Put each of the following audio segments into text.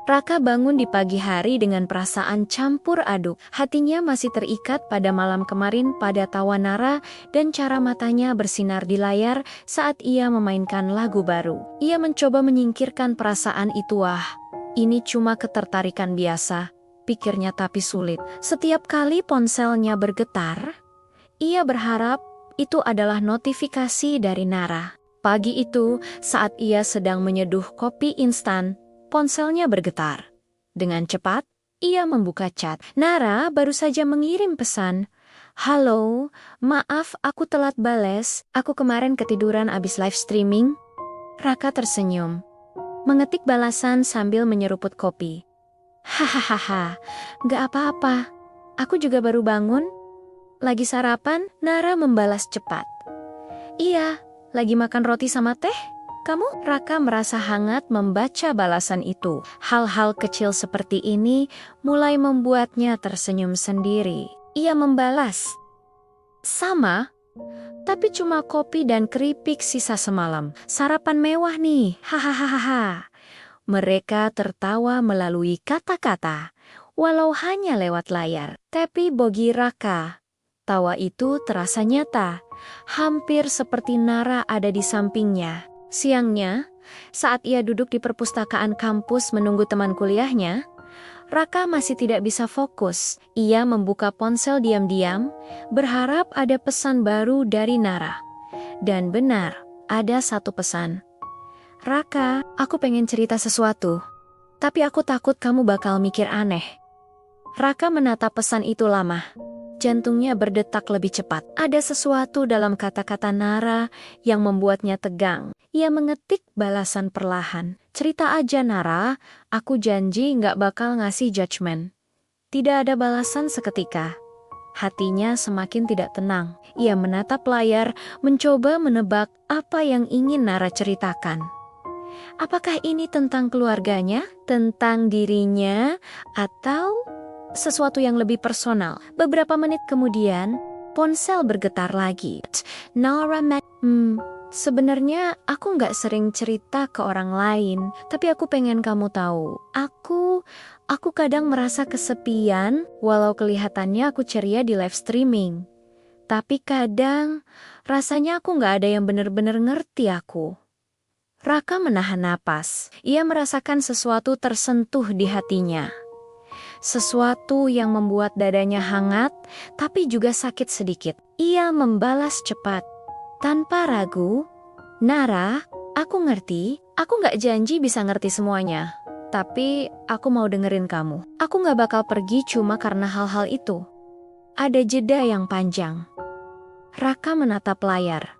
Raka bangun di pagi hari dengan perasaan campur aduk. Hatinya masih terikat pada malam kemarin pada tawa Nara dan cara matanya bersinar di layar saat ia memainkan lagu baru. Ia mencoba menyingkirkan perasaan itu. Ini cuma ketertarikan biasa, pikirnya, tapi sulit. Setiap kali ponselnya bergetar, ia berharap itu adalah notifikasi dari Nara. Pagi itu, saat ia sedang menyeduh kopi instan, ponselnya bergetar. Dengan cepat, ia membuka chat. Nara baru saja mengirim pesan. Halo, maaf aku telat bales. Aku kemarin ketiduran abis live streaming. Raka tersenyum, mengetik balasan sambil menyeruput kopi. Hahaha, gak apa-apa. Aku juga baru bangun. Lagi sarapan? Nara membalas cepat. Iya, lagi makan roti sama teh. Kamu? Raka merasa hangat membaca balasan itu. Hal-hal kecil seperti ini mulai membuatnya tersenyum sendiri. Ia membalas, sama, tapi cuma kopi dan keripik sisa semalam. Sarapan mewah nih, hahaha. Mereka tertawa melalui kata-kata, walau hanya lewat layar. Tapi bagi Raka, tawa itu terasa nyata, hampir seperti Nara ada di sampingnya. Siangnya, saat ia duduk di perpustakaan kampus menunggu teman kuliahnya, Raka masih tidak bisa fokus. Ia membuka ponsel diam-diam, berharap ada pesan baru dari Nara. Dan benar, ada satu pesan. Raka, aku pengen cerita sesuatu, tapi aku takut kamu bakal mikir aneh. Raka menatap pesan itu lama. Jantungnya berdetak lebih cepat. Ada sesuatu dalam kata-kata Nara yang membuatnya tegang. Ia mengetik balasan perlahan. Cerita aja Nara, aku janji nggak bakal ngasih judgement. Tidak ada balasan seketika. Hatinya semakin tidak tenang. Ia menatap layar, mencoba menebak apa yang ingin Nara ceritakan. Apakah ini tentang keluarganya, tentang dirinya, atau sesuatu yang lebih personal? Beberapa menit kemudian, ponsel bergetar lagi. Nara, sebenarnya aku nggak sering cerita ke orang lain, tapi aku pengen kamu tahu. Aku kadang merasa kesepian, walau kelihatannya aku ceria di live streaming. Tapi kadang, rasanya aku nggak ada yang benar-benar ngerti aku. Raka menahan napas. Ia merasakan sesuatu tersentuh di hatinya. Sesuatu yang membuat dadanya hangat, tapi juga sakit sedikit. Ia membalas cepat, tanpa ragu, Nara, aku ngerti, aku gak janji bisa ngerti semuanya. Tapi aku mau dengerin kamu. Aku gak bakal pergi cuma karena hal-hal itu. Ada jeda yang panjang. Raka menatap layar.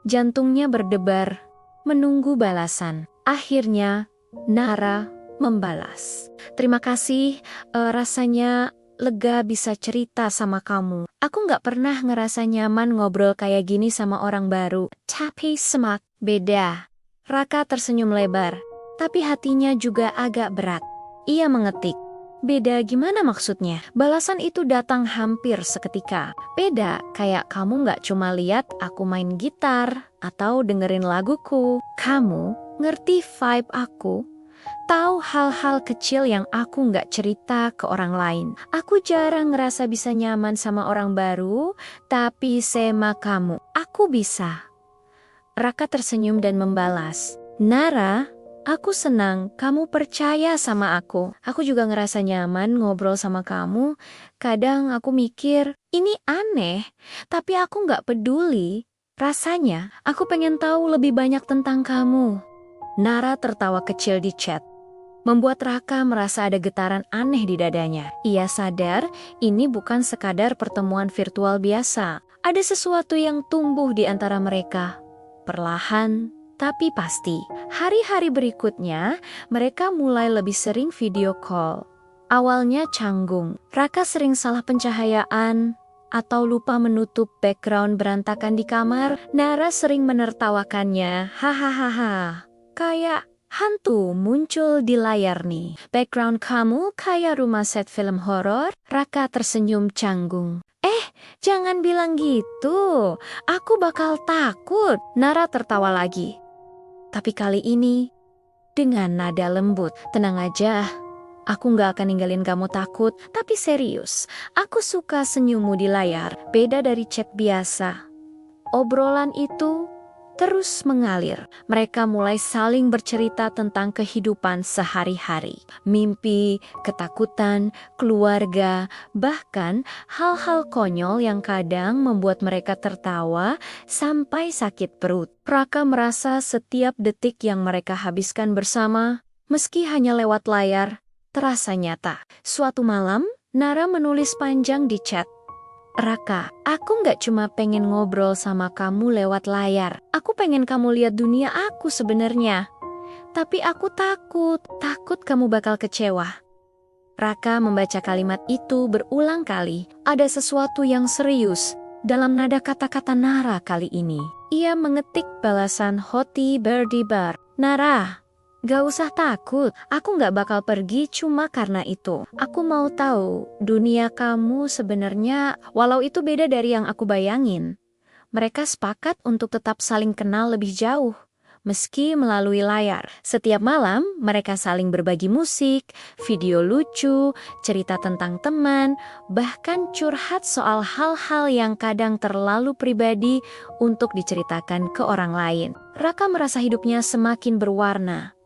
Jantungnya berdebar, menunggu balasan. Akhirnya, Nara membalas. Terima kasih, rasanya lega bisa cerita sama kamu. Aku gak pernah ngerasa nyaman ngobrol kayak gini sama orang baru. Tapi beda. Raka tersenyum lebar, tapi hatinya juga agak berat. Ia mengetik, beda gimana maksudnya? Balasan itu datang hampir seketika. Beda, kayak kamu gak cuma lihat aku main gitar atau dengerin laguku. Kamu ngerti vibe aku, tahu hal-hal kecil yang aku nggak cerita ke orang lain. Aku jarang ngerasa bisa nyaman sama orang baru, tapi sama kamu, aku bisa. Raka tersenyum dan membalas, Nara, aku senang kamu percaya sama aku. Aku juga ngerasa nyaman ngobrol sama kamu. Kadang aku mikir, ini aneh, tapi aku nggak peduli. Rasanya, aku pengen tahu lebih banyak tentang kamu. Nara tertawa kecil di chat, membuat Raka merasa ada getaran aneh di dadanya. Ia sadar ini bukan sekadar pertemuan virtual biasa. Ada sesuatu yang tumbuh di antara mereka. Perlahan, tapi pasti. Hari-hari berikutnya, mereka mulai lebih sering video call. Awalnya canggung. Raka sering salah pencahayaan atau lupa menutup background berantakan di kamar. Nara sering menertawakannya. Hahaha. Kayak hantu muncul di layar nih. Background kamu kayak rumah set film horor. Raka tersenyum canggung. Jangan bilang gitu. Aku bakal takut. Nara tertawa lagi. Tapi kali ini, dengan nada lembut. "Tenang aja, aku nggak akan ninggalin kamu takut, tapi serius, aku suka senyummu di layar, beda dari chat biasa." Obrolan itu terus mengalir. Mereka mulai saling bercerita tentang kehidupan sehari-hari, mimpi, ketakutan, keluarga, bahkan hal-hal konyol yang kadang membuat mereka tertawa sampai sakit perut. Raka merasa setiap detik yang mereka habiskan bersama, meski hanya lewat layar, terasa nyata. Suatu malam, Nara menulis panjang di chat. "Raka, aku nggak cuma pengen ngobrol sama kamu lewat layar. Aku pengen kamu lihat dunia aku sebenarnya. Tapi aku takut kamu bakal kecewa." Raka membaca kalimat itu berulang kali. Ada sesuatu yang serius dalam nada kata-kata Nara kali ini. Ia mengetik balasan Hoti Berdibar. "Nara, gak usah takut, aku gak bakal pergi cuma karena itu. Aku mau tahu dunia kamu sebenarnya, walau itu beda dari yang aku bayangin." Mereka sepakat untuk tetap saling kenal lebih jauh, meski melalui layar. Setiap malam, mereka saling berbagi musik, video lucu, cerita tentang teman, bahkan curhat soal hal-hal yang kadang terlalu pribadi untuk diceritakan ke orang lain. Raka merasa hidupnya semakin berwarna.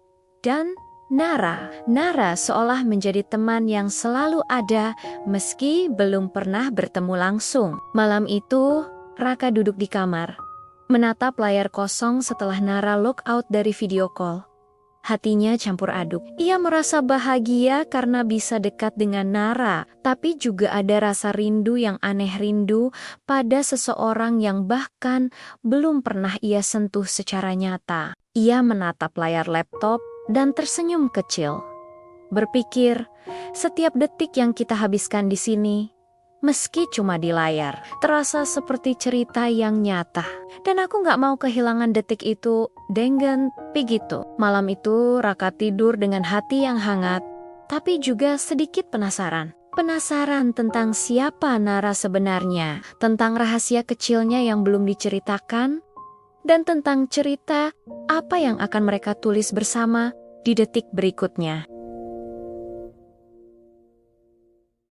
Dan Nara seolah menjadi teman yang selalu ada meski belum pernah bertemu langsung. Malam itu, Raka duduk di kamar, menatap layar kosong setelah Nara log out dari video call. Hatinya campur aduk. Ia merasa bahagia karena bisa dekat dengan Nara, tapi juga ada rasa rindu yang aneh, rindu pada seseorang yang bahkan belum pernah ia sentuh secara nyata. Ia menatap layar laptop dan tersenyum kecil. Berpikir, setiap detik yang kita habiskan di sini, meski cuma di layar, terasa seperti cerita yang nyata. Dan aku gak mau kehilangan detik itu dengan begitu. Malam itu Raka tidur dengan hati yang hangat, tapi juga sedikit penasaran. Penasaran tentang siapa Nara sebenarnya, tentang rahasia kecilnya yang belum diceritakan, dan tentang cerita apa yang akan mereka tulis bersama di detik berikutnya.